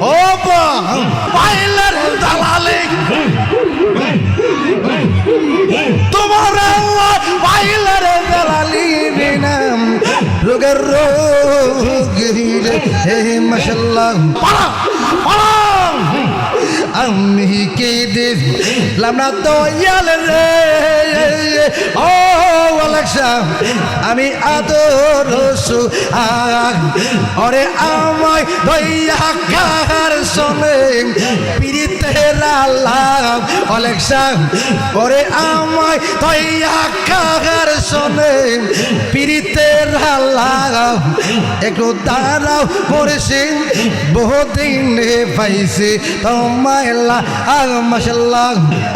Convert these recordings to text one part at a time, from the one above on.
ও পাইলের দালালি তোমার পাইলের দালালি নাম রোগের রোগী হে মাশাআল্লাহ আমি কে দিলাম না দয়াল রে ও আলেক্সা আমি আদর ওরে আমায় দয়া কার শোনে পিরিতের আল্লাহ আলেক্সা ওরে আমায় দয়া কার শোনে পিরিতের আল্লাহ একটু দাঁড়াও পড়েছি বহুদিন পাইছি তোমায় মাশাআল্লাহ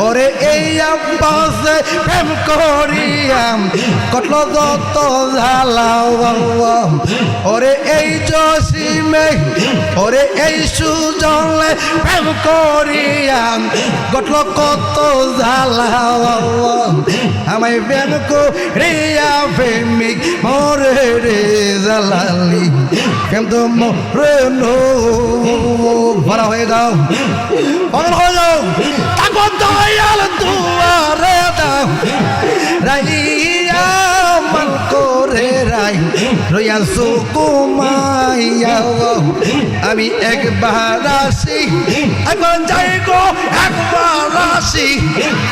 ওরে এই আব্বাসে প্রেম করিয়াম কটল যত ঝালাও ওরে এই জসিমে ওরে এই সুজলে প্রেম করিয়াম কটল কত ঝালাও আমায় প্রেম করিয়া প্রেমিক মরে রে জালালি কিন্তু মরে নো ভরা হয়ে যাও পাগল হয়ে যাও তাকবর দয়াল দুয়ারে দাও রাইয়া মান করে রাই রইয়া সুকুমাইয়া আমি একবার আসি একবার যাই গো একবার আসি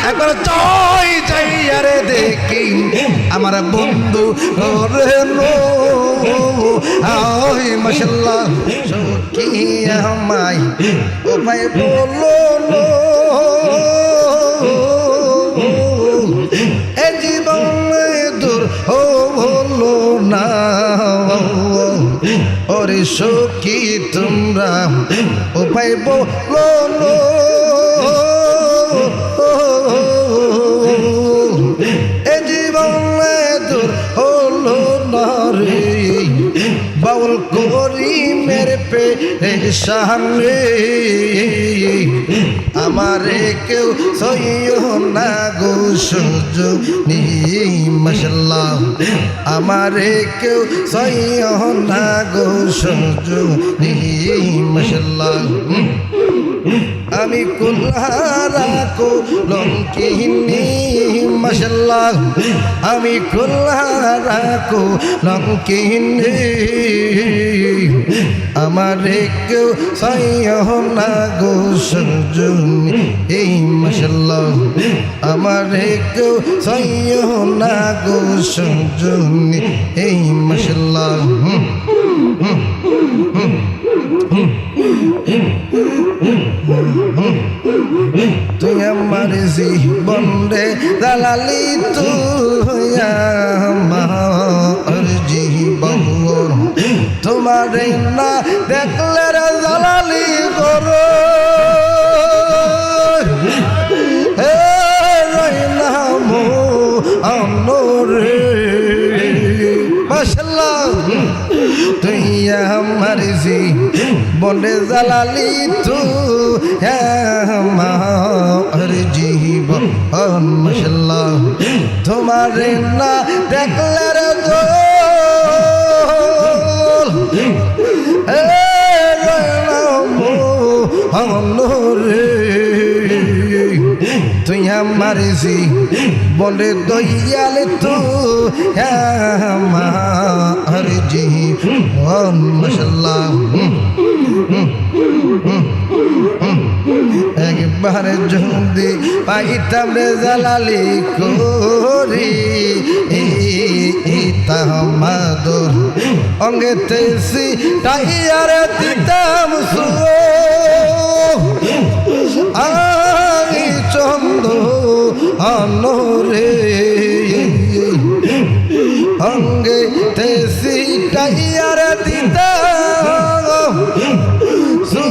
একবার চাই যাই আরে দেখি আমার বন্ধু রে নো ওই মাশাআল্লাহ সখী আমায় ও ভাই বলো নো এ জীবনে দূর হলো না ওরে সখী তোমরা ও ভাই বলো নো এ জীবনে দূর হলো না রে বাউল করি মেরে পেরেশানে আমারে কেউ সইও না গো সুজনি মাশাআল্লাহ আমারে কেউ সইও না গো সুজনি মাশাআল্লাহ আমি কুলহারা কোলঙ্কিনী মাশাআল্লাহ আমি কুলহারা কোলঙ্কিনী আমারে কেউ সইও না গো সুজনি এই মাশাআল্লাহ আমারে কেউ সইও না গো সুজনি এই মাশাআল্লাহ তুই আমার জীবন রে দালালি তুই আমার জীবন তোমার না দেখলে রে দালালি করো হে রইলাম আমরে মাশাআল্লাহ তুই আমার জীবন রে দালালি তুই আমার জীবন মাশাআল্লাহ তোমার না দেখলে রে দোল রে তুই আমার জীবন রে দয়াল তুই আমার জীবন মাশাআল্লাহ একবার যদি পাইতাম রে জালালি করি তাহামাদুর অঙ্গেতে তাইয়ার দিতাম সু আই চন্দ আনরে অঙ্গেতে তাইয়ার দিতাম সু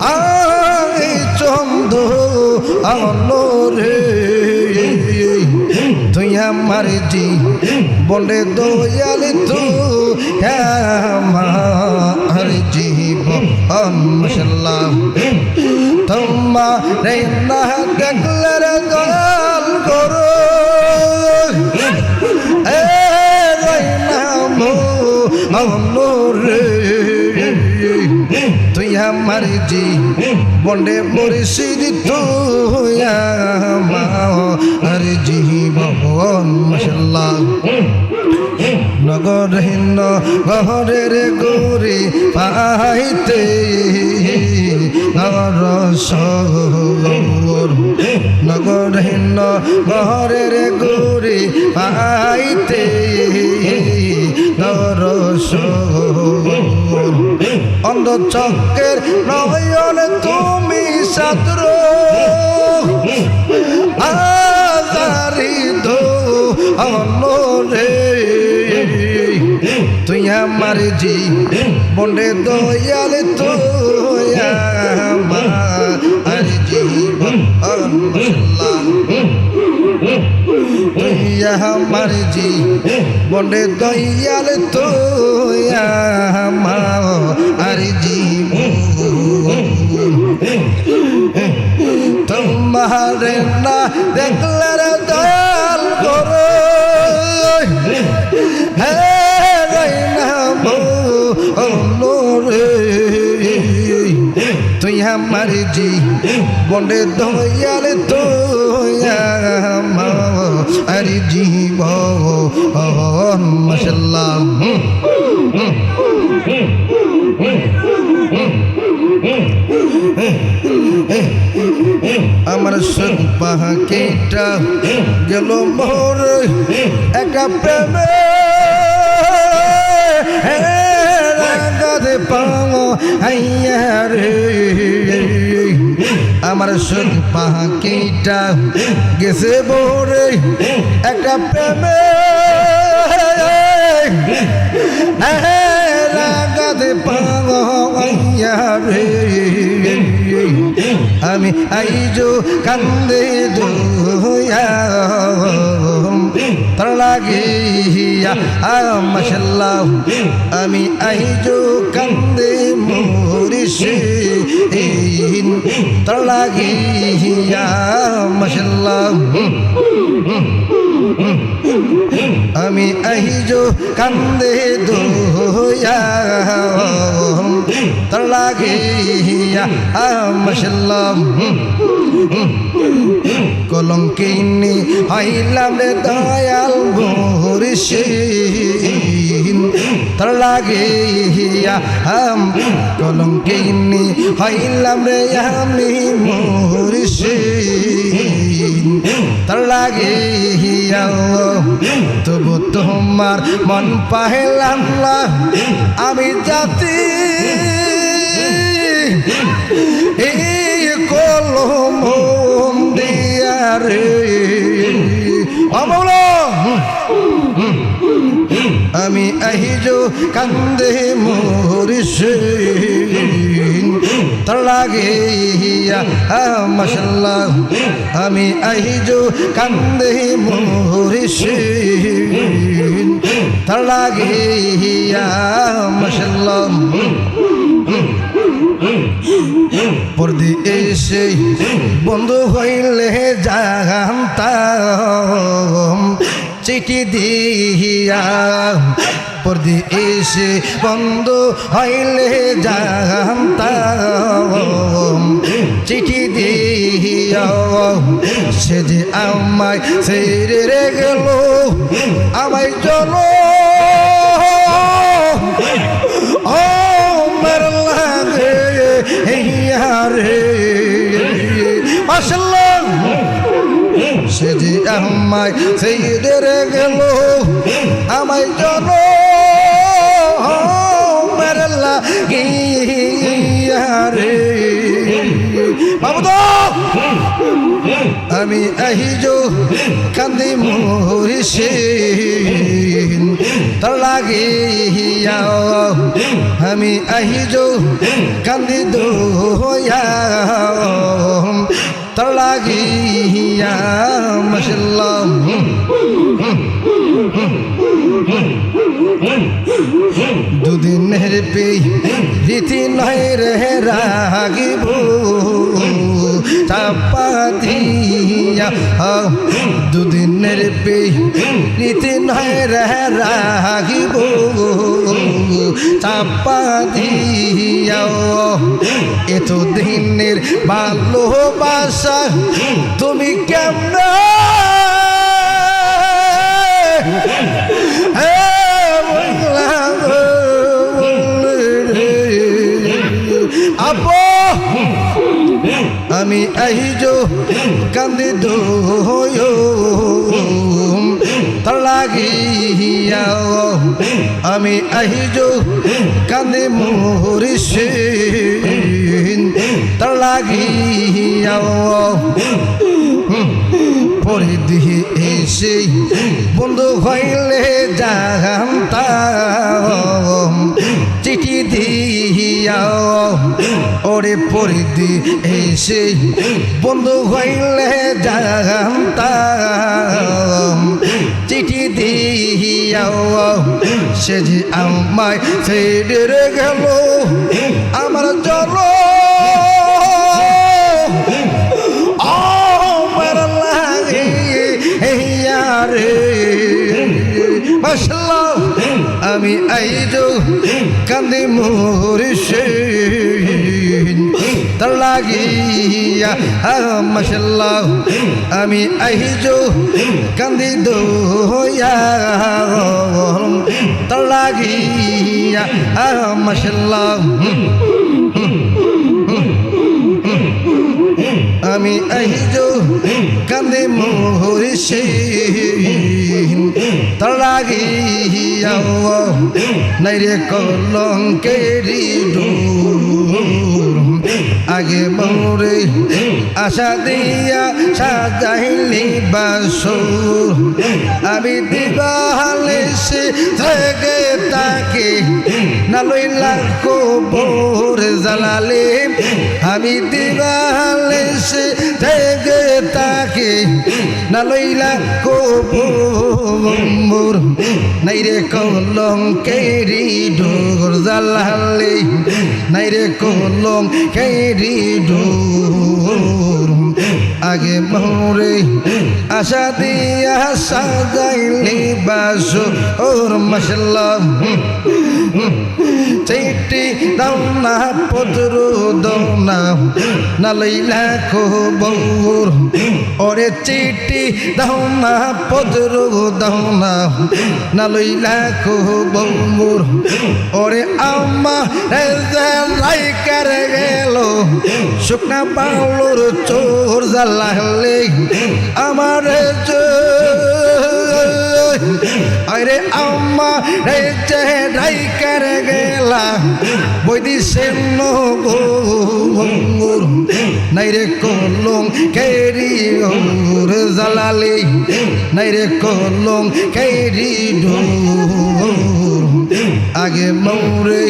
আই চন্দ আনরে তুই আমার জীবন রে দয়াল তুই আমার জীবন মাশাআল্লাহ তোমারে না দেখলে রে দয়াল করো এ রইলাম আমরে আমার জি বন্ডে মুর্শিদ তুই আমার জীবন মাশাআল্লাহ নগরহীন ঘরের গরি পাইতে নগরহীন ঘরের গরি পাইতে অন্ধ চক্রের নয়ন তুমি ছাত্র আজারি দো রে তুই আমার জি বন্ডে দয়াল তুই আমার জীবন তুই আমার জি বন্ডে দয়াল তুই আমার জীবন তোমার না দেখলে রে দয়াল করো তুই আমার জি বন্ডে দয়াল তুই আমার জীবন মাশাআল্লাহ আমার সুখ পাহাকেটা গেল মোর একটা প্রেমে রাগাতে পাও আইয়া রে আমার সুখ পাহাকেটা গেছে মোরে একটা প্রেমে রাগাতে পাও আইয়া রে আমি আইজো কান্দে দোয়া তার লাগিয়া মাশাআল্লাহ আমি আইজো কান্দে মরিসে তার লাগিয়া মাশাআল্লাহ আমি আইজো কান্দে দোয়া তার লাগিয়া মাশাআল্লাহ কলঙ্কিনী হইলাম রে দয়াল মুর্শিদ তার লাগিয়া কলঙ্কিনী হইলাম রে আমি মুর্শিদ তার লাগিয়া তবু তোমার মন পাইলাম না আমি জাতি এই কলম দিয়া রে আমি আহিজো কান্দে মুর্শিদ তার লাগিয়া মাশাআল্লাহ আমি আহিজো কান্দে মুর্শিদ তার লাগিয়া মাশাআল্লাহ পরদেশে বন্ধু হইলে জানতাম চিঠি দিয়া পরদেশে বন্ধু হইলে জানতাম চিঠি দিয়া সে যে আমায় ছেড়ে গেল আমায় চলো ও মার লাগে রে মাশাআল্লাহ সে যে আমায় ছেড়ে গেল আমায় চলো মার লাগে রে বাবু আমি আহিজো কান্দি মুর্শিদ তার লাগিয়া আমি আহিজো কান্দি দোয়া তার লাগিয়া মাশাআল্লাহ দুদিনের রীতি নয় রে রাগিব চাপা দিয়া দুদিনের রীতি নয় রে রাগিব চাপা দিয়া এত দিনের ভালোবাসা তুমি কেমন আপো আমি আইজো কান্দে দোয় লাগিয়া আমি আইজো কান্দে মরিসে লাগিয়া পরে দিয়ে এসে বন্ধু হইলে জানতাম চিঠি দিয়া ওরে পরে দিয়ে এসে বন্ধু হইলে জানতাম চিঠি দিয়া সে যে আমায় ছেড়ে গেল আমার জল আমি আইজো কান্দে মরিসে লাগিয়া মাশাল্লাহ আমি আইজো কান্দি দোয়া লাগিয়া মাশাল্লাহ আমি আইজো কান্দে মরিসে লাগিয়া নাইরে কলঙ্কেরি ডোর আগে মরে আশা দিয়া সাজাইলি বাসর আমি দিবালে সে থেকে তাকে না লইলা কবর জ্বালালে আমি দিবালে সে থেকে তাকে না লইলা কবর নাইরে কলঙ্কেরি ডোর জ্বালালে নাইরে কলঙ্কেরি ডোর আগে মরে আশা দিয়া সাজাইলি বাসর মাশাল্লাহ চিঠি দাও না পত্র দাও না না লইলা খবর ওরে চিঠি দাও না পত্র দাও না না লইলা খবর ওরে আম্মা রাইকার গেল শুকনা পাউলোর চোর জ্বালালে আমার আরে আম্মা রে রাইকার গেলা বৈদিশে নগর নাইরে কলং কেরি ওর জ্বালালে নাইরে কলং কেরি ডোর আগে মৌরে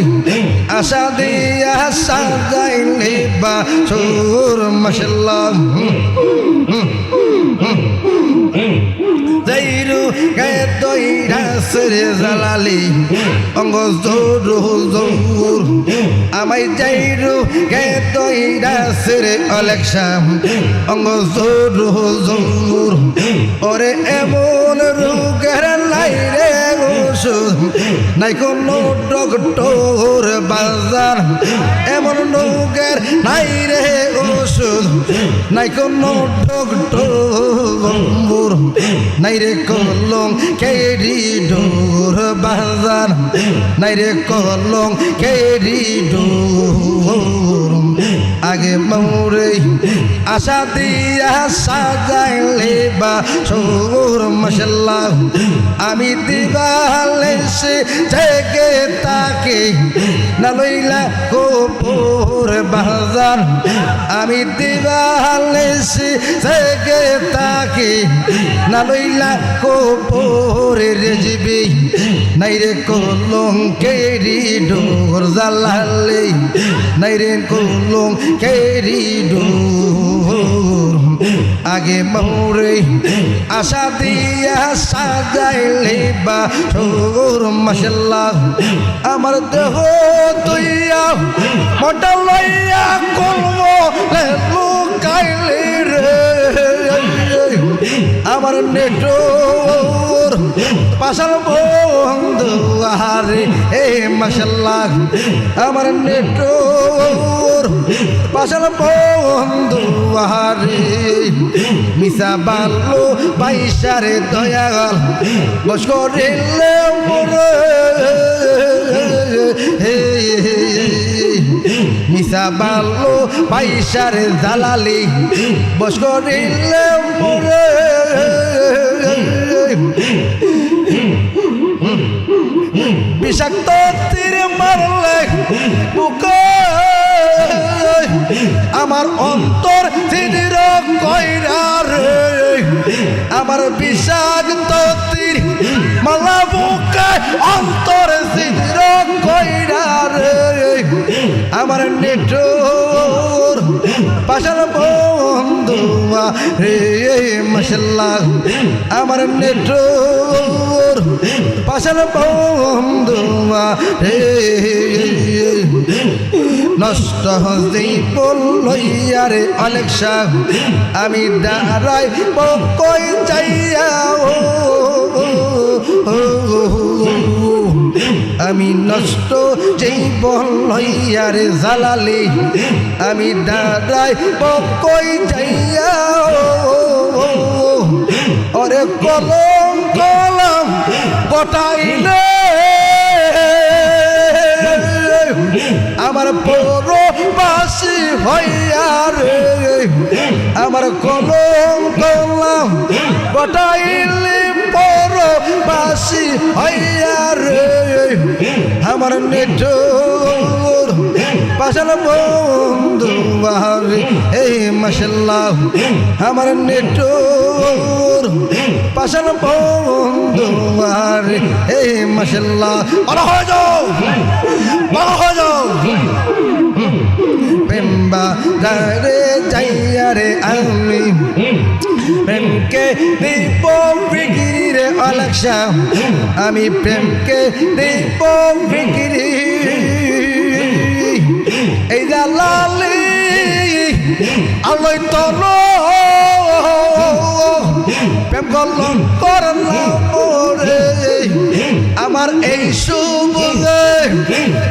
আশা দিয়া সাজাইলে বাসর মাশাল্লাহ যাইরু গায়ে দইরা সেরে জ্বালালি অঙ্গ জোর জোর আমায় যাইরু গায়ে দইরা সেরে অলেকশাম অঙ্গ জোর জোর ওরে এমন রোগের নাই রে ওষুধ নাই কোনো ডক্টর বাজার এমন রোগের নাই রে ওষুধ নাই কোনো ডক্টর নাই রে কলং কেরি ডোর বাজার নাই রে কলং কেরি ডোর আগে মৌরে আশা দিয়া সাজাইলে বাসর মাশাল্লাহ আমি দিবালে সে থেকে তাকে না লইলা কবর বাজার আমি দিবালে সে থেকে তাকে না লইলা কবরে রেজবি নাই রে কলঙ্কেরি ডোর জ্বালালে নাই রে কলঙ্কেরি ডোর আগে মৌরে আশা দিয়া সাজাইলে বা সুর মাশাল্লাহ আমার দেহ তুইয়া মোটা লইয়া করব লুকাইলে রে আমার নেটোর পাশাল বন্ধু আহারে এ মাশাল্লাহ আমার নেটোর পাশাল বন্ধু আহারে মিশা বাল্লো বাইশারে দয়াল বস করিলে মোরে মিশা বাল্লো বাইশারে জালালি বস করিলে মোরে বিষাক্ত তীর মারলে বুকে আমার অন্তর তীর কইরা রে আমার বিষাক্ত তীর মালা বুকে অন্তর তীর কইরা রে আমার নেটোর পাশাল বন্ধু রে মাশাল্লাহ আমার নেটোর পাশাল বন্ধু রে নষ্ট জীবন লইয়া রে অনেক সাহ আমি দাঁড়াই কই যাইয়া আমি নষ্ট জীবন লইয়া রে জালালি আমি দাঁড়াই কই যাইয়া ওরে কলম কলম গটাইলে আমার পরবাসী হইয়া রে আমার কলম কলম গটাইলে পরবাসী হইয়া রে আমার নেটোর পাশাল বন্ধু বাহারে এই মাশাল্লাহ আমার নেটোর পাশাল বন্ধু বাহারে এই মাশাল্লাহ বড় হয়ে যাও বড় হয়ে যাও প্রেমবা রে যাইয়া রে আমি প্রেমকে দিব বিক্রি রে অলেকশা আমি প্রেমকে দিব বিক্রি এই জালালি আলোই তল প্রেম কলম করলাম ওরে আমার এই শুভ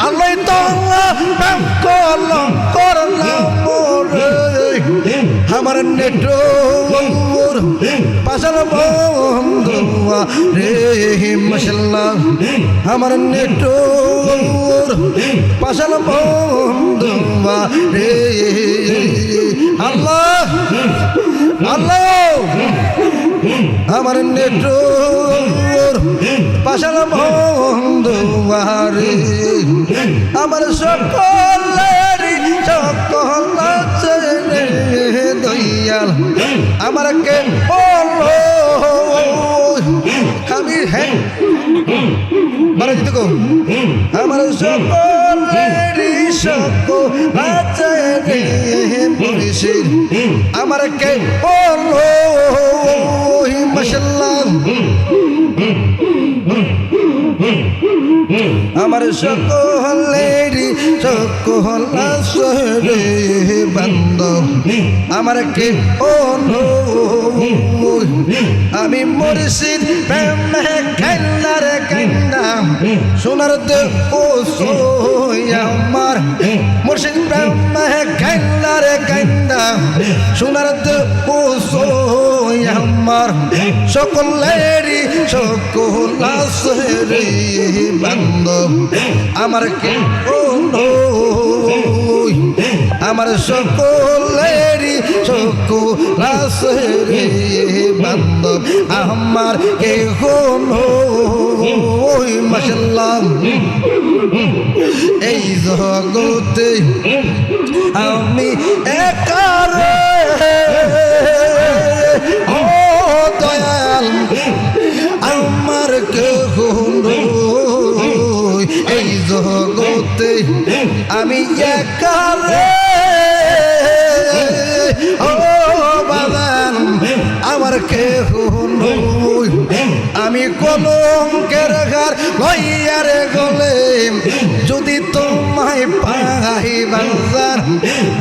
আলোই তল প্রেম কলম করলাম ওরে আমার নেটোর পাশাল বন্ধু রে মাশাল্লাহ আমার নেটোর পাশাল বন্ধু রে আল্লাহ আল্লাহ আমার নেটোর পাশাল বন্ধু রে আমার সকলেরই সকল দয়াল আমার কে বলো আমি হ্যাঁ বারো দিতে কো আমার সকলেরই সকল আছে রে মুর্শিদ আমার কে বলো মাশাল্লাহ আমার সকলেরই সকল আছে রে বান্দব আমার কে আমি মুর্শিদ প্রেম কান্না রে কান্না সোনার দেহ আমার মুর্শিদ প্রেম কান্না রে কান্না সোনার দেহ আমার সকলেরই সকল আছে রে বান্দব আমার কে আমার সকলেরই সকল আছে রে বান্দব আমার কে মাশাল্লাহ এই জগতে আমি একা রে ও দয়াল আমার কে এই জগতে আমি একা রে ও বাদান আমার কেহ নই আমি কলঙ্কের ঘর লইয়ারে গলে যদি তোমায় পাই বাজার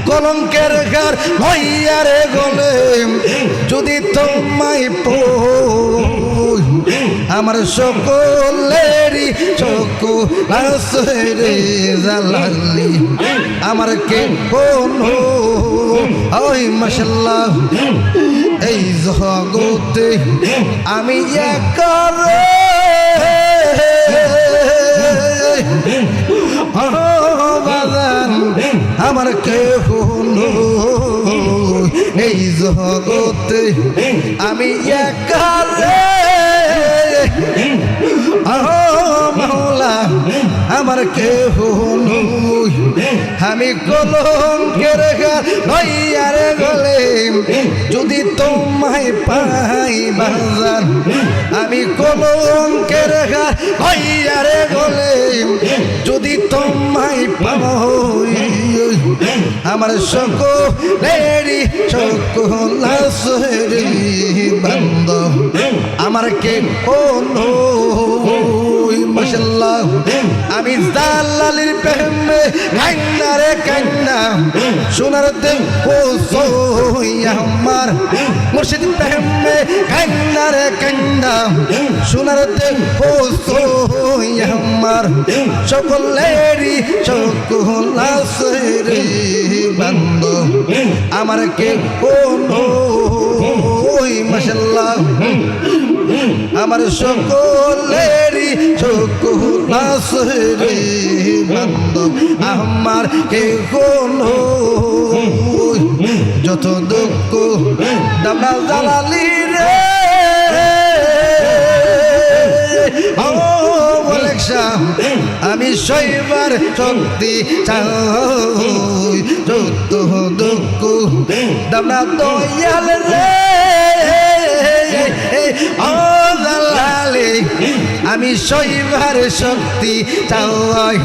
কলঙ্কের ঘর লইয়ারে গলে যদি তোমায় পাই আমার সকলেরই চকু আসরে জালালি আমার কে কোনো ওই মাশাআল্লাহ এই জগতে আমি একারে বাজান আমার কে কোনো এই জগতে আমি একারে মাওলা আমার কেহ নই আমি কলঙ্কের ঘর লইয়ারে গলে যদি তোমায় পাই বাজান আমি কলঙ্কের ঘর লইয়ারে গলে যদি তোমায় পাই আমার সকলেরই সকল আসরে বান্ধব আমার কে কোনো মাশাআল্লাহ আমি জালালির প্রেমে কান্না রে কান্না সোনার দেখো সই আমার মুর্শিদ প্রেমে কান্না রে কান্না সোনার দেখো সই আমার সকলেরই সকল আসরে বান্ধব আমার কে কোনো মাশাআল্লাহ আমার সকলেরই সকল আসরে বান্ধব আমার কে কোনো যত দুঃখ দামনা জালালি রে আমি সইবার শক্তি চাই যত দুঃখ দামনা দয়াল রে আমি সইবার শক্তি চাই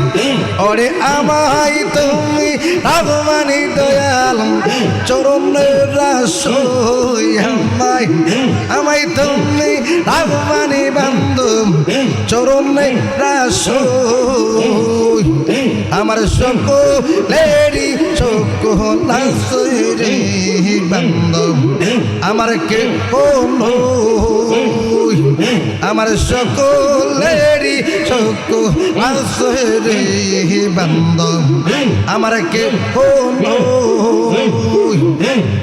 ওরে আমায় তুমি রাগমানি দয়াল চরণের রাসই আমায় তুমি রাগমানি বান্ধব চরণের রাসই আমার সকলেরই সকল আসরে বান্ধব আমার কে কোনো আমার সকলেরই সকল আসরে বান্ধব আমার কে কোনো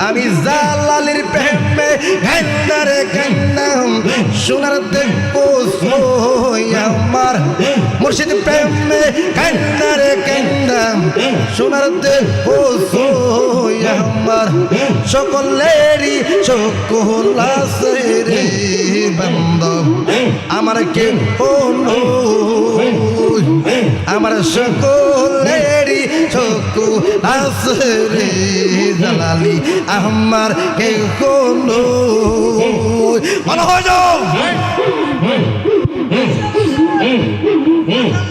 আমি জালালির প্রেমে কান্নারে কান্না সোনার দেখো সই আমার মুর্শিদ প্রেমে কান্নারে কান্না সোনার দেখো সই আমার সকলেরই সকল আসরে বান্ধব আমার কে কোনো আমার সকলেরই সকল আসরে জালালি আমার কে কোনো ভালো হয়ে যাও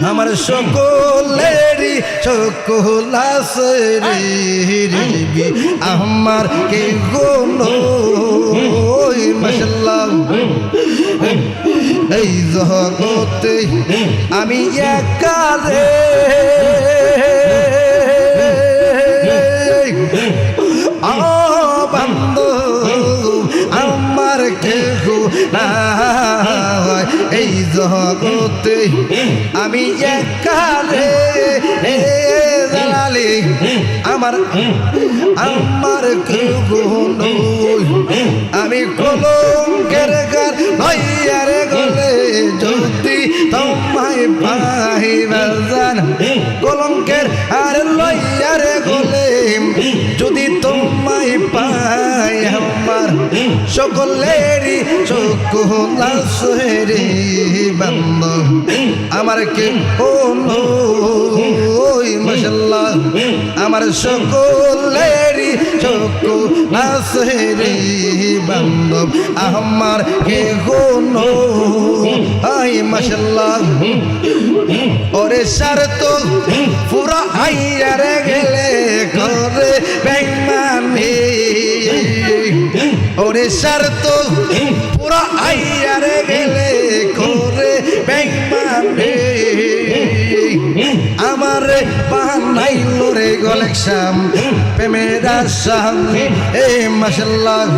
আমার সকলেরই সকল আসরে আমার কে কোনো মাশাআল্লাহ এই জগতে আমি একারে আমার কেহ নাই এই জগতে আমি একারে জালালি আমার কেহ নই আমি কলঙ্কের ঘর লইয়ারে গলে যদি তোমায় পাই বাজান কলঙ্কের আর লইয়ারে গলে যদি তোমায় পাই আমার সকলেরই সকল আসরে বান্ধব আমার কে কোনো মাশাআল্লাহ আমার সকলেরই সকল আসরে বান্ধব আমার কে কোনো মাশাআল্লাহ ওরে শর্ত পুরা আইয়ারে গেলে করে বেঈমানি ওরে শর্ত বানাইলো রে কালেকশন প্রেমের আসামি এই মাশাআল্লাহ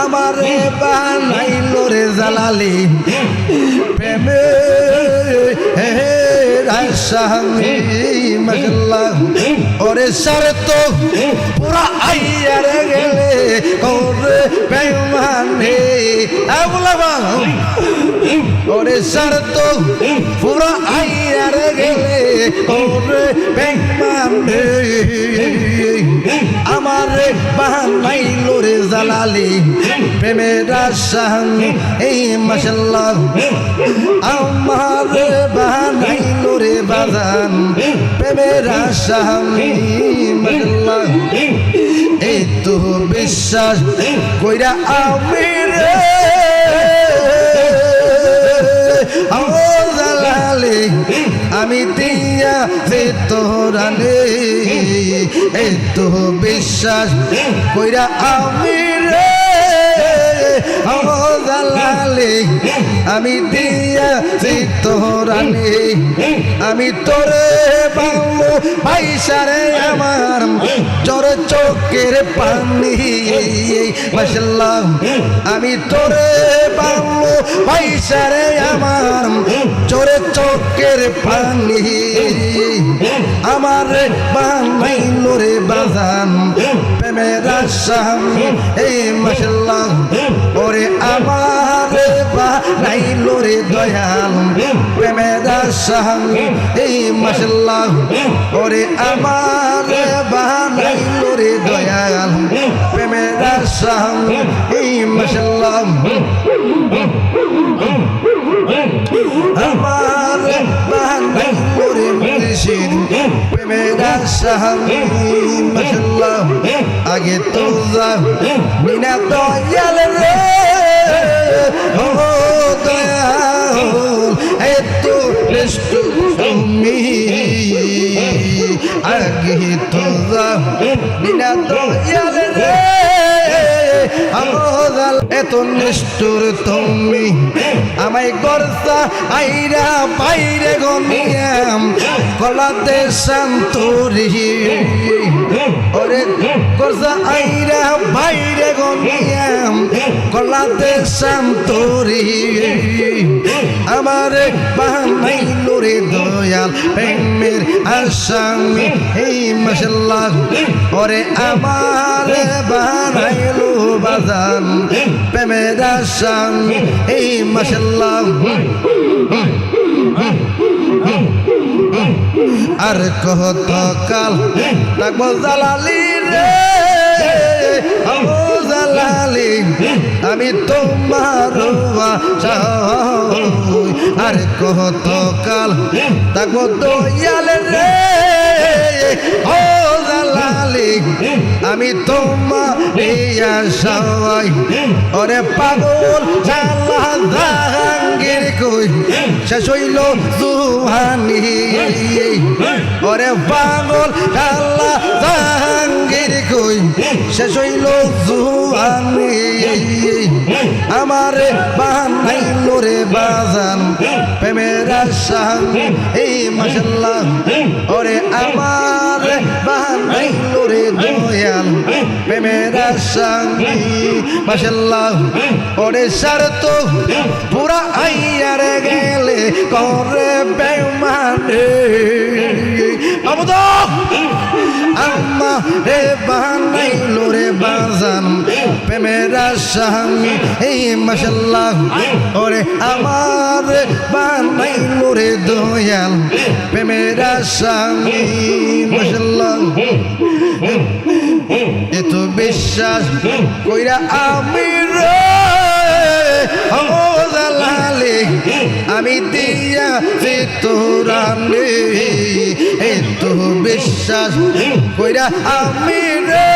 আমারে বানাইলো রে জালালি প্রেমের আসামি মাশাআল্লাহ ওরে শরত পুরা আইয়ার গেলে ওরে বেঈমানে আবুলাবা ওরে শরত পুরা আইয়ার গেলে ওরে বেঈমানে আমারে বানাইলো রে জালালি প্রেমের আসামি এই মাশাআল্লাহ আমারে বানাইলো রে বাজান প্রেমের আসামি মাশাআল্লাহ এই তো বিশ্বাস কইরা আমি রে ও জালালি আমি দিয়া যে তোরানে এই তো বিশ্বাস কইরা আমি রে ও জালালি আমি দিয়া যে তোরানে আমি তোরে বাংলো ভাইসারে আমার জোর চোখের পানি মাশাআল্লাহ আমি তোরে বাংলো ভাইসারে আমার জোর চোখের পানি আমার বানাইলো রে বাজান প্রেমের আসামি এই মাশাআল্লাহ ওরে আমার বানাইলো রে দয়াল প্রেমের আসামি এই মাশাআল্লাহ ওরে আমার বানাইলো রে দয়াল প্রেমের আসামি এই মাশাআল্লাহ আমার বানাইলো রে মুর্শিদ প্রেমের আসামি মাশাআল্লাহ আগে তো যা বিনা দয়াল রে ও দয়াল এত নিষ্ঠ তুমি আগে তো যা বিনা দয়াল রে এত নিষ্ঠুর তুমি আমায় গরসা আইরা বাইরে গনিয়াম কলাতে শান্তরি ওরে গরসা আইরা বাইরে গনিয়াম কলাতে শান্তরি আমারে বানাইলো রে দয়াল প্রেমের আসামি এই মাশাআল্লাহ ওরে আমারে বানাইলো বাজান প্রেমের আসামি এই মাশাআল্লাহ আর কত কাল থাকবো জালালি রে ও জালালি আমি তোমার আর কত কাল থাকবো দয়াল রে ও জালালি আমি তোমার আশায় ওরে পাগল জালা জাহাঙ্গীর কই শেষ হইল জুহানি ওরে পাগল জালা জাহাঙ্গীর কই শেষ হইল জুহানি আমারে বানাইলো রে বাজান প্রেমের আসামি এই মাশাআল্লাহ ওরে আমারে বানাইলো রে দয়াল প্রেমের আসামি মাশাআল্লাহ ওরে শরত পুরা আইয়ার গেলে করে বেঈমানে আবুদ আম্মা রে বানাইলো রে বাজান প্রেমের আসামি এই মাশাআল্লাহ ওরে আমার বানাইলো রে দয়াল প্রেমের আসামি মাশাআল্লাহ এত বিশ্বাস কইরা আমি রে ও জালালি আমি দিয়া যে তোরানে এত বিশ্বাস কইরা আমি রে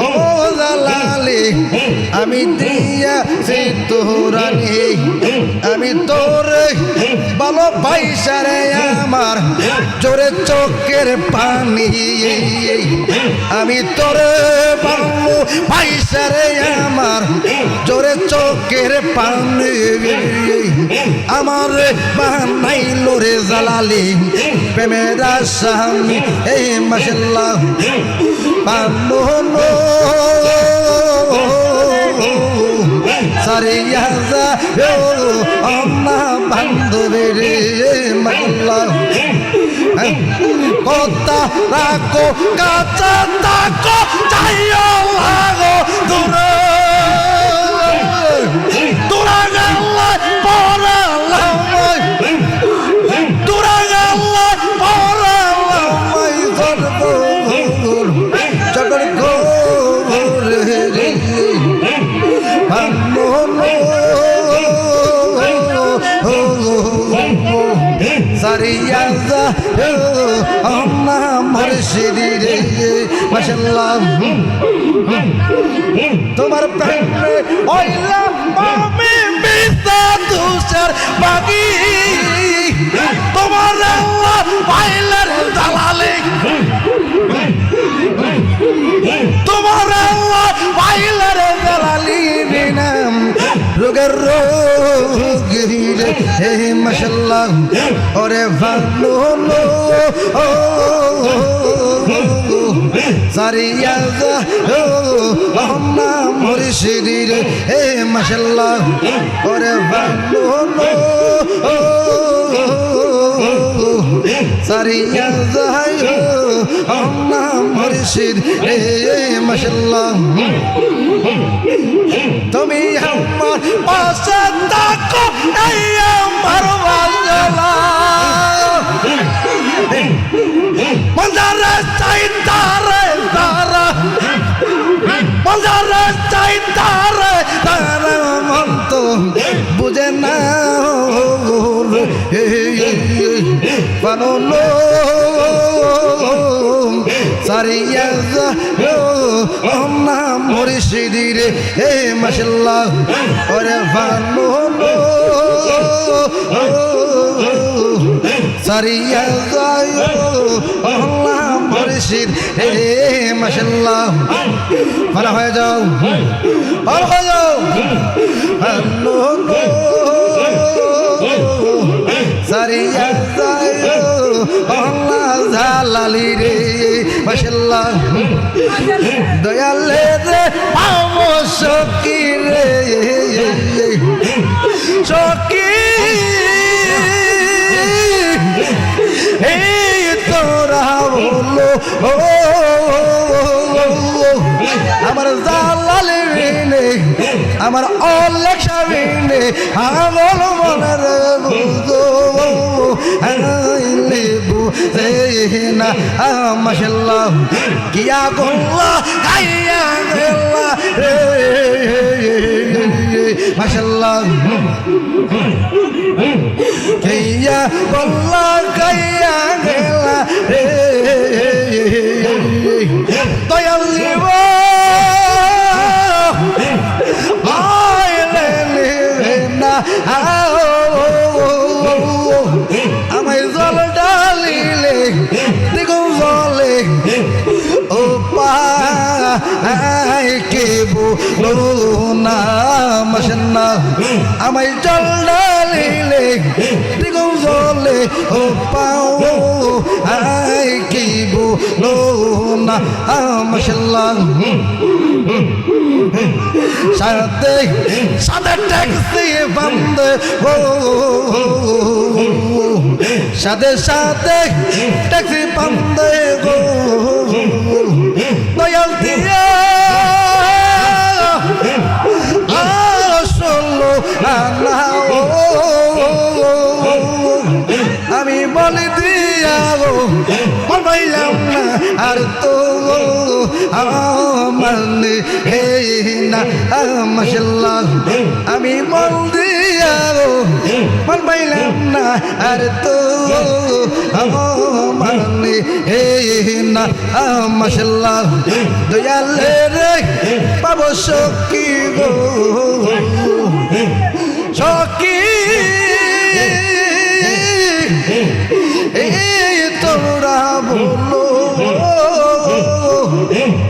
ও জালালি আমি দিয়াছি তোরানি আমি তোরে ভালো পয়সারে আমার জোরে চোখের পানি আমি তোরে ভালো পয়সারে আমার জোরে চোখের পানি আমার বানাইল রে জালালি প্রেমের আসামি এই মাশাআল্লাহ বানো সারিয়া যা আম্মা বান্ধবী রে মাশাআল্লাহ কথা রাখো কাছে থাকো যাইও লাগো দূরে দূরে গেলে পরে লামাই দূরে গেলে পরে লামাই জড়গোর জড়গোর রে সারিয়া যা আম্মা মুর্শিদি রে মাশাআল্লাহ তোমার প্রেমে হইলাম আমি বিস্তা তুষার বাগি তোমার আল্লাহ পাইলার জালালি তোমার আল্লাহ পাইলার জালালি বিনাম রোগের রোগী রে হে মাশাআল্লাহ ওরে ভালো সারিয়া যা আম্মা মুর্শিদি রে হে মাশাআল্লাহ ওরে ভালো সারিয়া যা আম্মা মুর্শিদ রে মাশাআল্লাহ তুমি আমার পাশে থাকো এই আমার ভালোলা মজারে চাই তারে তারা মজারে চাই তারে তারা মন তো বুঝে না বানো সারিয়া যা আম্মা মুর্শিদি রে হে মাশাআল্লাহ ওরে ভালো সারিয়া যা আম্মা মুর্শিদ হে মাশাআল্লাহ ভালো হয়ে যাও ভালো হয়ে যাও ভালো সারিয়া যা আল্লাহ জালালি রে মাশাআল্লাহ দয়ালে রে আমো সকি রে সকি এই তোরা বলো আমার জালালি রে আমার অলেখ সাবিনে আমল মনের বুঝো আইলে বুঝে না মাশাআল্লাহ কিয়া গোল্লা গাইয়া গেলা রে মাশাআল্লাহ কিয়া গোল্লা গাইয়া গেলা রে দয়ালি আমায় জল ডালিলে দেখুন জলে ও পাই কে বলো না মাশাআল্লাহ আমায় জল ডালিলে দেখুন জলে ও পাও আই কি বলো না মাশাআল্লাহ সাথে সাথে ট্যাক্সি বন্ধ ও সাথে সাথে ট্যাক্সি বন্ধ গো দয়াল দিয়া আসলো না আমি বলি দিয়া গো বললাম না আর তো মানে হে না মাশাআল্লাহ আমি বল দিয়া গো বললাম না আর তো মানে না মাশাআল্লাহ দয়ালে রে পাবো সখী গো সখী তোরা বলো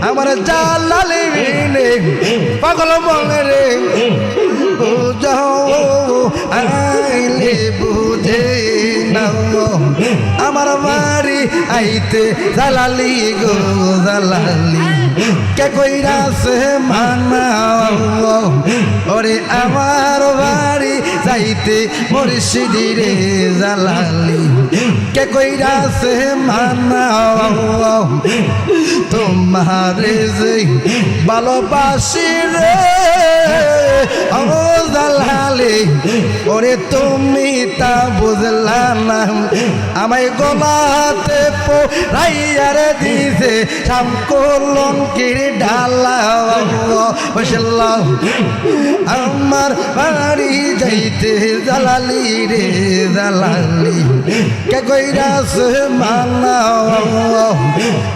আমার জালালে বিনে পাগল বলে রে ও যাও আইলে বুঝে নাও আমার বাড়ি আইতে জালালি গো জালালি কে কইরাছে মানাও ওরে আমার বাড়ি যাইতে মুর্শিদি রে জালালি কে কইরাছে মানাও তোমারে যে ভালোবাসি রে ও জালালি ওরে তুমি তা বুঝলা না আমায় গলাতে পোরাইয়ার দিছে শামকলন কিরে ঢালা মাশাআল্লাহ আমার বাড়ি যাইতে জালালি রে জালালি কে কইরাছে মানাও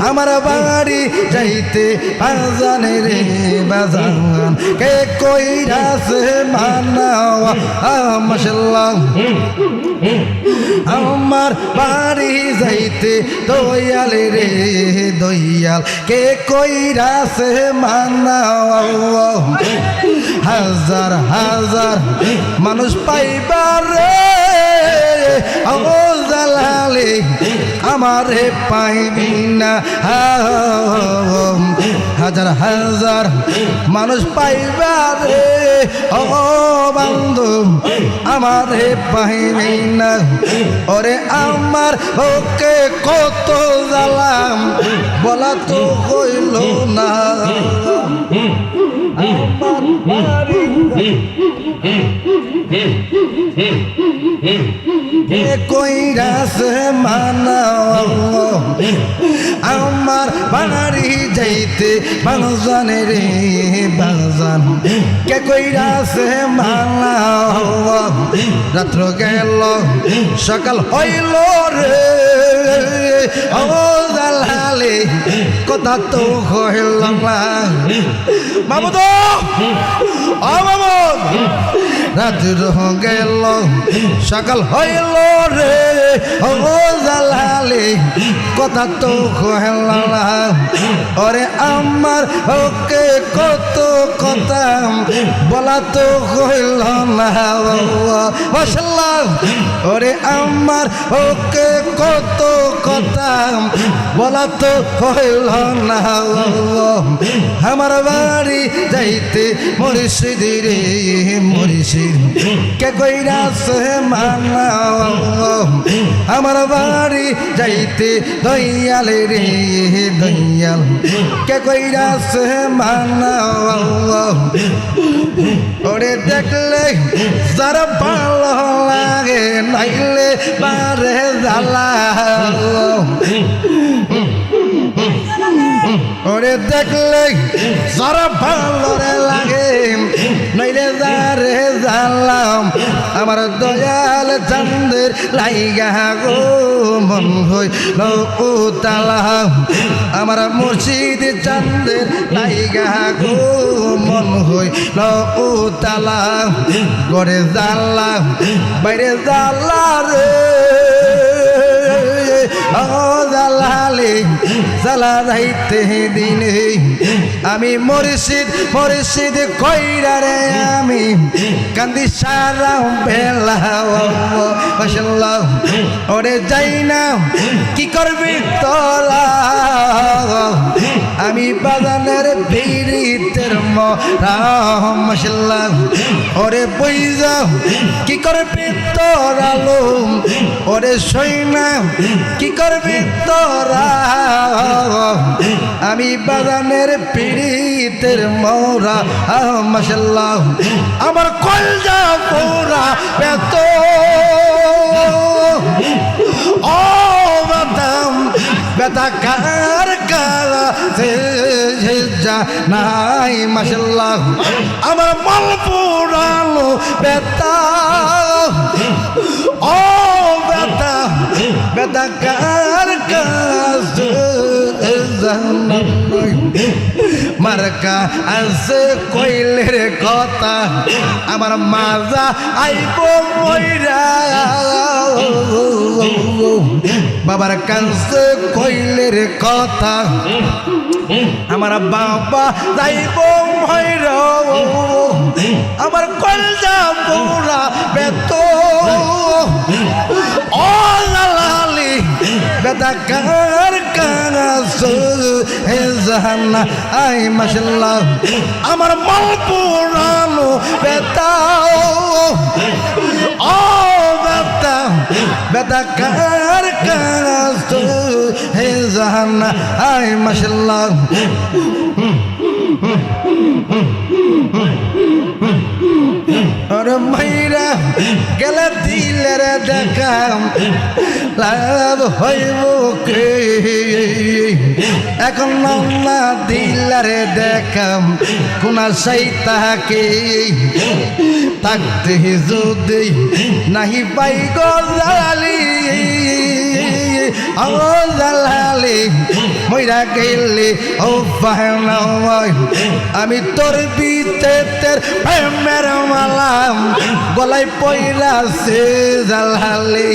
আমার বাড়ি যাইতে বাজান রে বাজান কে কইরাছে মানাও মাশাআল্লাহ আমার বাড়ি যাইতে দয়াল রে দয়াল কে কইরাছে মানাও হাজার হাজার মানুষ পাইবার রে ও জালালি আমারে পাইবি না হাজার হাজার মানুষ পাইবার রে ও বন্ধু আমারে পাইবি না ওরে আমার ওকে কত জালাম বলা তো হইল না আমার বাড়ি কইরাছে মানাও আমার বাড়ি যাইতে বাজান রে বাজান কে কইরাছে মানাও রাত্র গেল সকাল হইল রে ও জালালি কথা তো হইল না মামুদ ও মামুদ রাত্র গেল সকাল হইল রে ও জালালি কথা তো হইল না ওরে আমার ওকে কত কথা বলা তো হইল না মাশাআল্লাহ ওরে আমার ওকে কত কথা বলা তো হইল না আমার বাড়ি যাইতে মুর্শিদি রে মুর্শিদ কে কইরাছে মানাও আমার বাড়ি যাইতে দয়াল রে দয়াল কে কইরাছে মানাও ওরে দেখলে যারা ভালো লাগে নাইলে বারে জ্বালা ওরে দেখলে যারা ভালো লাগে নাইলে যারে জানলাম আমার দয়াল চান্দের লাইগা গো মন হইল উতালা আমার মুর্শিদ চান্দের লাইগা গো মন হইল উতালা ঘরে জানলা বাইরে জানলা রে ও জালালি জালা রাইতে দিনে আমি মুর্শিদ মুর্শিদ কইরা রে আমি কান্দি সারা বেলা মাশাআল্লাহ ওরে যাই না কি করবি তোলা আমি বাজানের ভিড়িতের মরা মাশাআল্লাহ ওরে বই যাও কি করবি তোরা লোম ওরে সই না কি করবি তোরা আমি বাগানের পিড়িতের মরা মাশাআল্লাহ আমার কলজা পোড়া বেত ও বাদাম বেতা কার কারা যা নাই মাশাআল্লাহ আমার মাল পোড়ালো বেতা ও বেতা বেতা কার কার মার্কা আছে কইলের কথা আমার মাজা আইব মইরা বাবার কাছে কইলের কথা আমার বাবা যাইব মইরা আমার কলজা পোড়া বেত ও লালি বেদা কার কানাস হে জাহান্না আই মাশাআল্লাহ আমার মাল পুরানো বেতা ও বেতা বেদা কার কানাস হে জাহান্না আই মাশাআল্লাহ ওরে মাইরা গেলে দিলের দেখাম লাভ হইব কে এখন না দিলারে দেখাম কোন সাই তাহাকে থাকতে যদি নাহি পাই গলালি জালালি মইরা গেলে ও ফাহনা আমি তোর বিতের প্রেমের মালাম গলায় পয়লাছে জালালি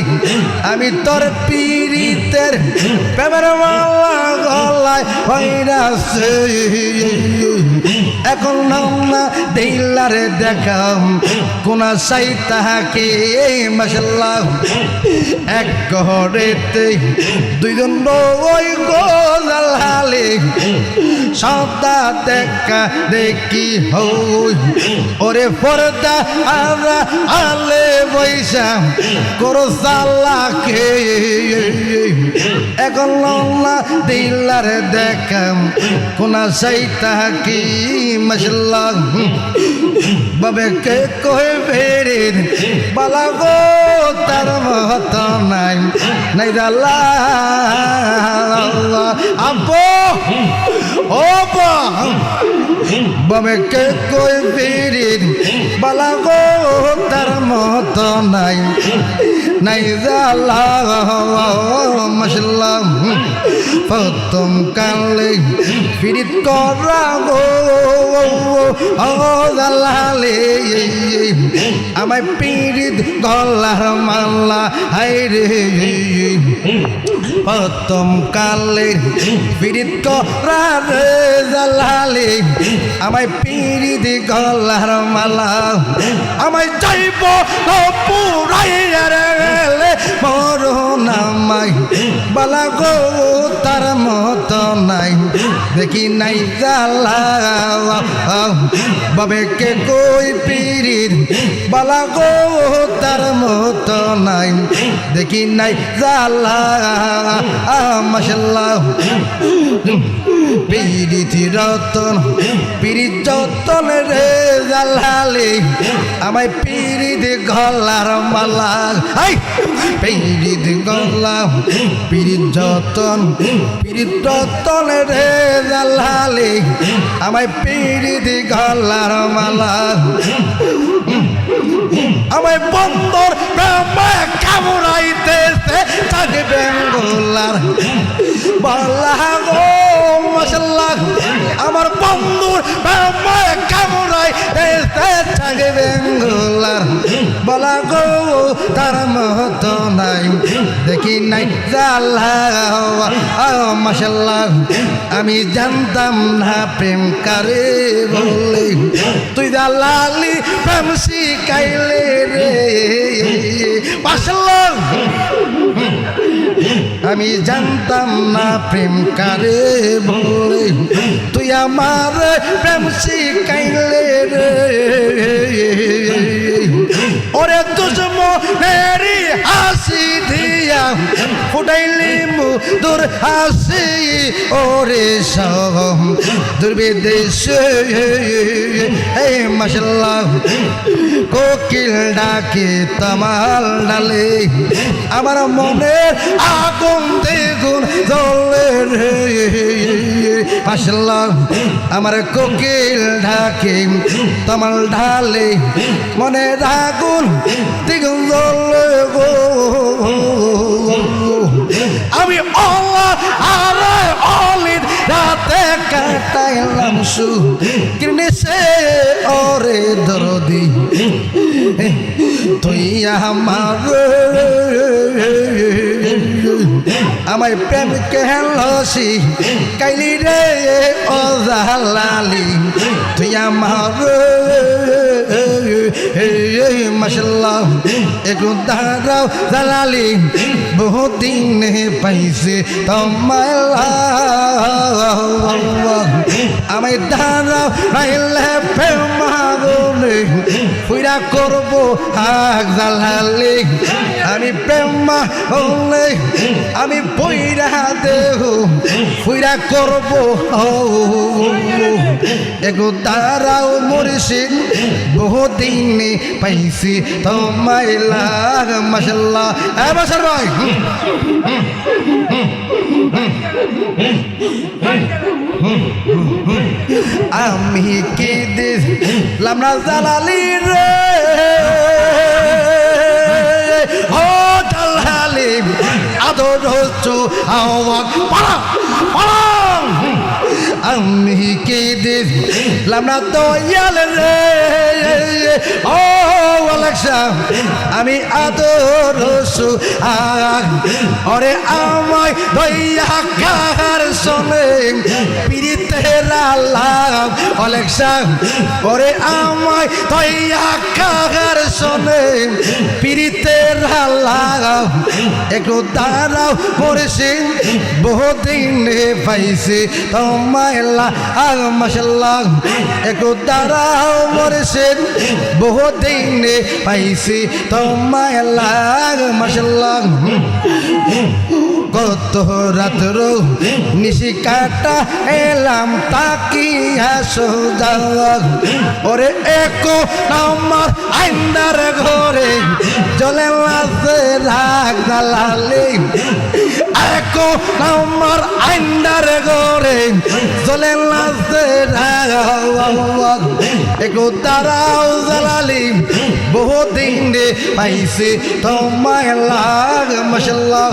আমি তোর পীড়িতের প্রেমের মালা গলায় পয়লাছে এখন না দিলারে দেখাম কোন সাই তাহাকে মাশাআল্লাহ এক ঘরেতে দুইজন ওই গোলালি সদা দেখা দেখি হই ওরে পর্দা আরা আলে বৈশা করো সালাকে এখন না দিলারে দেখাম কোন সাই তাহাকে মাশাআল্লাহ বাবে কে কই বেরির বালা গো তার মত নাই নাই জালা আপো ও বা বাবে কে কই বেরির বালা গো তার মত নাই নাই জালা মাশাআল্লাহ প্রথম কালে পীড়িত করা গো ও জালালে আমায় পীড়িত গলার মালা হাই রে প্রথম কালে পীড়িত করা রে জালালে আমায় পীড়িত গলার মালা আমায় যাইব পুরাই রে মরণ আমায় বালা গো তার মত নাই দেখি নাই জালা বাবে কে কই পীড়িত বালা গো তার মত নাই দেখি নাই জালা মাশাআল্লাহ পীড়িত রতন পীড়িত যতন রে জালালি আমায় পীড়িত গলার মালা হাই পীড়িত গলা পীড়িত যতন পীড়িত রতন রে জালালি আমায় পীড়িত গলার মালা আমায় বন্দর প্রেমে কামড়াইতেছে থাকবে গোলার বলা গো মাশাআল্লাহ আমার বন্ধুর প্রেমে কামড়াইতেছে থাকবে গোলার বলা গো তার মত নাই দেখি নাই জালা মাশাআল্লাহ আমি জানতাম না প্রেম কারে বলে তুই জালালি প্রেম শিখাইলে রে মাশাআল্লাহ আমি জানতাম না প্রেম কারে বলে তুই আমার প্রেম শিখাইলে রে ওরে দুশ্মনেরি হাসি দিয়া ফুটাইলি মুদুর হাসি ওরে সব দুর্বিদেশ হে মাশাআল্লাহ কোকিল ডাকে তামাল ডালে আমার মনের আগুন দ্বিগুণ জ্বলে রে মাশাআল্লাহ আমার কোকিল ডাকে তামাল ঢালে মনের আগুন দ্বিগুণ জ্বলে গো আমি আল্লাহ আরে অলির রাতে কাটাইলাম কিনেছে ওরে দরদি তুই আমার আমায় প্রেম কেহলসি কাইলি রে ও জালালি তুই আমার মাশাল্লাহ একটু দাঁড়াও জালালি বহুত দিন পাইছে তোমায় আমায় দাঁড়াও নাইলে প্রেম আগুনে ফুইরা করবো হাক জালালি আমি প্রেম হলে আমি পইরা দেহ ফুইরা করবো একটু দাঁড়াও মুর্শিদ বহুত দিনে পাইছি তোমায় লাগ মাশাল্লাহ বছর ভাই আমি কি দিলাম না জালালি রে ও জালালি আদর হচ্ছু আওয়াজ পালা পালা আমি কি দিলাম না দয়াল রে ও আলেক্সা আমি আদর হচ্ছু ওরে আমায় দয়া কার শোনে পিরিতের আলাপ আলেক্সা ওরে আমায় দয়া কার শোনে পিরিতের আলাপ একটু দাঁড়াও পড়েছি বহুদিন পাইছি তোমায় লাগ মাশাল্লাহ একটু দাঁড়াও পড়েছি বহুদিন পাইছি তোমায় লাগ মাশাল্লাহ কত রাত্র নিশি কাটা এলাম তাকিয়া সোজা ওরে একো আমার আইন্দার ঘরে জলে লাসে রাগ জালালি একো আমার আইন্দার ঘরে জলে লাসে রাগ একো দাঁড়াও জালালি বহুদিন পাইছি তোমায় লাগ মাশাল্লাহ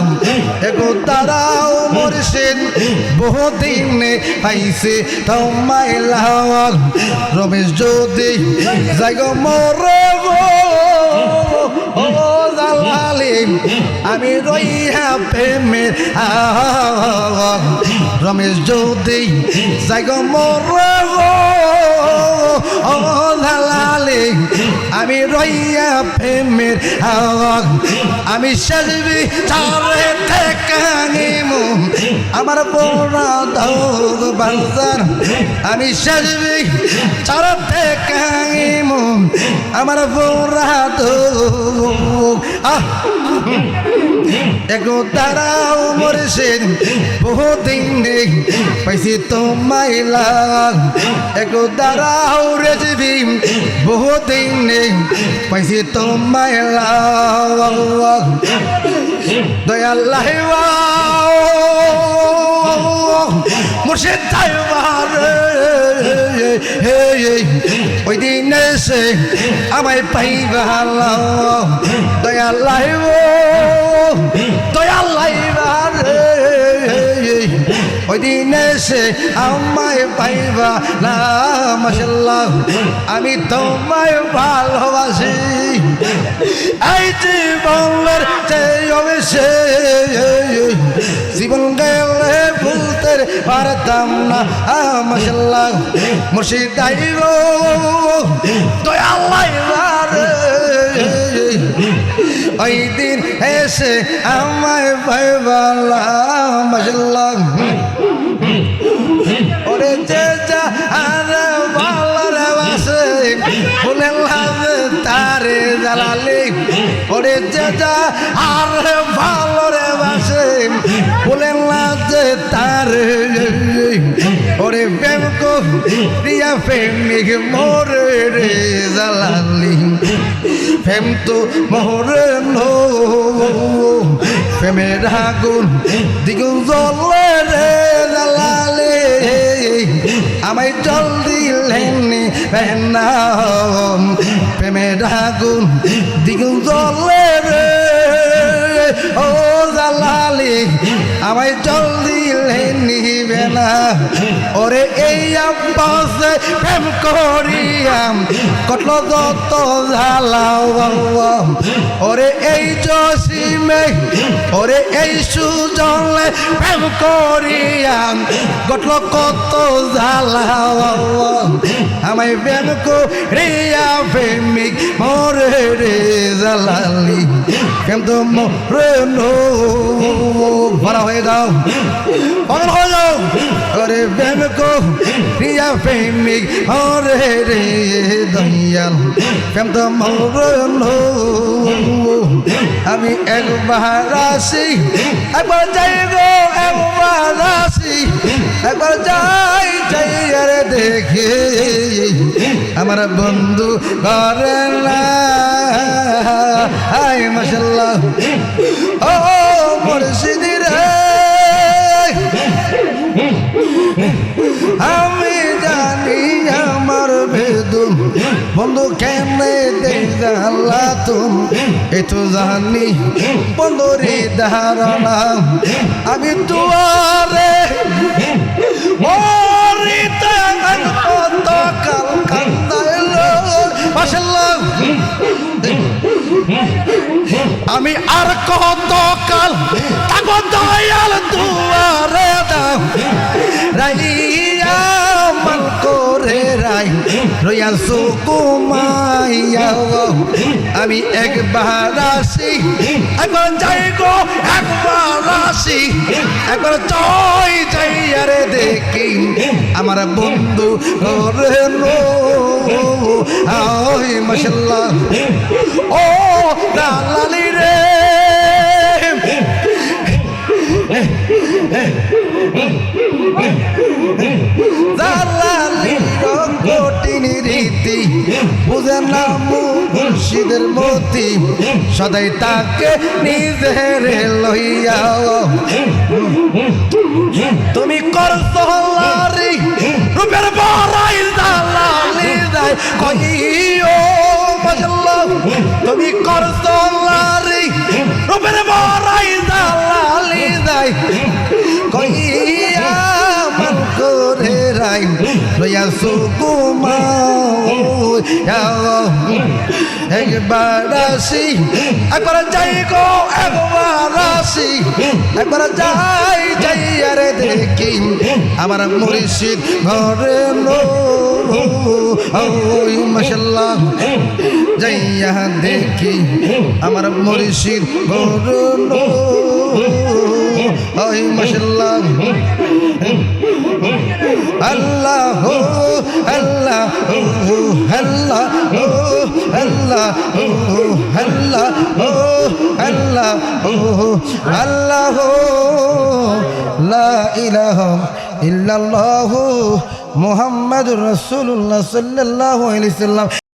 একো দাঁড়াও মুর্শিদ বহুদিন পাইছি তোমায় লাগ রমেশ যদি জায়গ মরে ও জালালি আমি রইয়া প্রেমের রমেশ যদি জায়গ মরে ও জালালি আমি রইয়া প্রেমের আমি সাজবি চারে কাঙিমু আমার পোড়া দৌগ বাজার আমি সাজবি চারে কাঙিমু আমার পোড়া দৌগ একটু দাঁড়াও মুর্শিদ বহুদিন পাইছি তোমায় লাগ একটু দাঁড়াও রেজবি বহুদিন পাইছি তোমায় লাগ দয়াল্লাহ মুর্শিদ তাইবার ওই দিন এসে আমায় পাইবা দয়াল্লাহ দয়াল্লাহ ওই দিন এসে আমায় পাইবা না মাশাল্লাহ আমি তোমায় ভালোবাসি এই জীবনের যে জীবন গেলে ভুলতে পারতাম না মাশাল্লাহ মুর্শিদ আইব দয়াল্লাহ ওই দিন এসে আমায় পাইবা না মাশাল্লাহ ওরে যে যা আরে ভালোরে বাসে ফুলের লাভে তারে জালালি ওরে যে যা আরে ভালোরে বাসে ফুলের লাভে তারে ওরে প্রেম করিয়া প্রেমিক মোরে রে জালালি প্রেম তো মোরে নো প্রেমের আগুন দ্বিগুণ জ্বলে রে জালালি আমায় জল দিলেনি না প্রেমের আগুন দ্বিগুণ জ্বলে রে ও জালালি আমায় জল দিলে নিবে না ওরে এই আব্বাসে প্রেম করিয়াম কটল যত ঝালাও ওরে এই জসিমে ওরে এই সুজলে প্রেম করিয়াম কটল কত ঝালাও আমায় প্রেম করিয়া প্রেমিক মরে রে জালালি কেম তো মরে নো ভরা হয়ে যাও পাগল হয়ে যাও ওরে প্রেম করিয়া প্রেমিক মরে রে দয়াল কেম তো মরে নো আমি একবার আসি একবার যাই গো একবার আসি একবার যাই যাই আরে দেখে আমার বন্ধু করে না হাই মাশাআল্লাহ ও মুর্শিদি রে আমি জানি আমার বেদুম বন্ধু কেমনে দেখালা তুম এ তো জানি বন্ধুরি ধারণা আমি দুয়ারে মরিতে কত কাল কান্দাইলো মাশাআল্লাহ আমি আর কত কাল থাকবো দয়াল দুয়ারে দাও রাইয়া মান করে রাই রইয়া সুকুমাইয়া আমি একবার আসি একবার যাই গো একবার আসি একবার যাই যাই আরে দেখি আমার বন্ধু রে নো ওই মাশাআল্লাহ ও দালালি রে দালালি কঠিন রীতি বুঝে না মুর্শিদের মতি সদাই তাকে নিজের লইয়া তুমি করছো লারি রূপের বড়াই দালালি দাই কইও মাশাআল্লাহ তুমি করছো লারি রূপের বড়াই দালালি দাই কইয়া মান করে রাই লইয়া সুকুমা একবার আসি একবার যাই গো একবার আসি একবার যাই যাই আরে দেখি আমার মুর্শিদ ঘরে নো ওই মাশাআল্লাহ যাইয়া দেখি আমার মুর্শিদ ঘরে নো ওই মাশাআল্লাহ আল্লাহ আল্লাহ আল্লাহ আল্লাহ আল্লাহ আল্লাহ আল্লাহ লা ইলাহা ইল্লাল্লাহু মুহাম্মাদুর রাসূলুল্লাহ সাল্লাল্লাহু আলাইহি ওয়াসাল্লাম।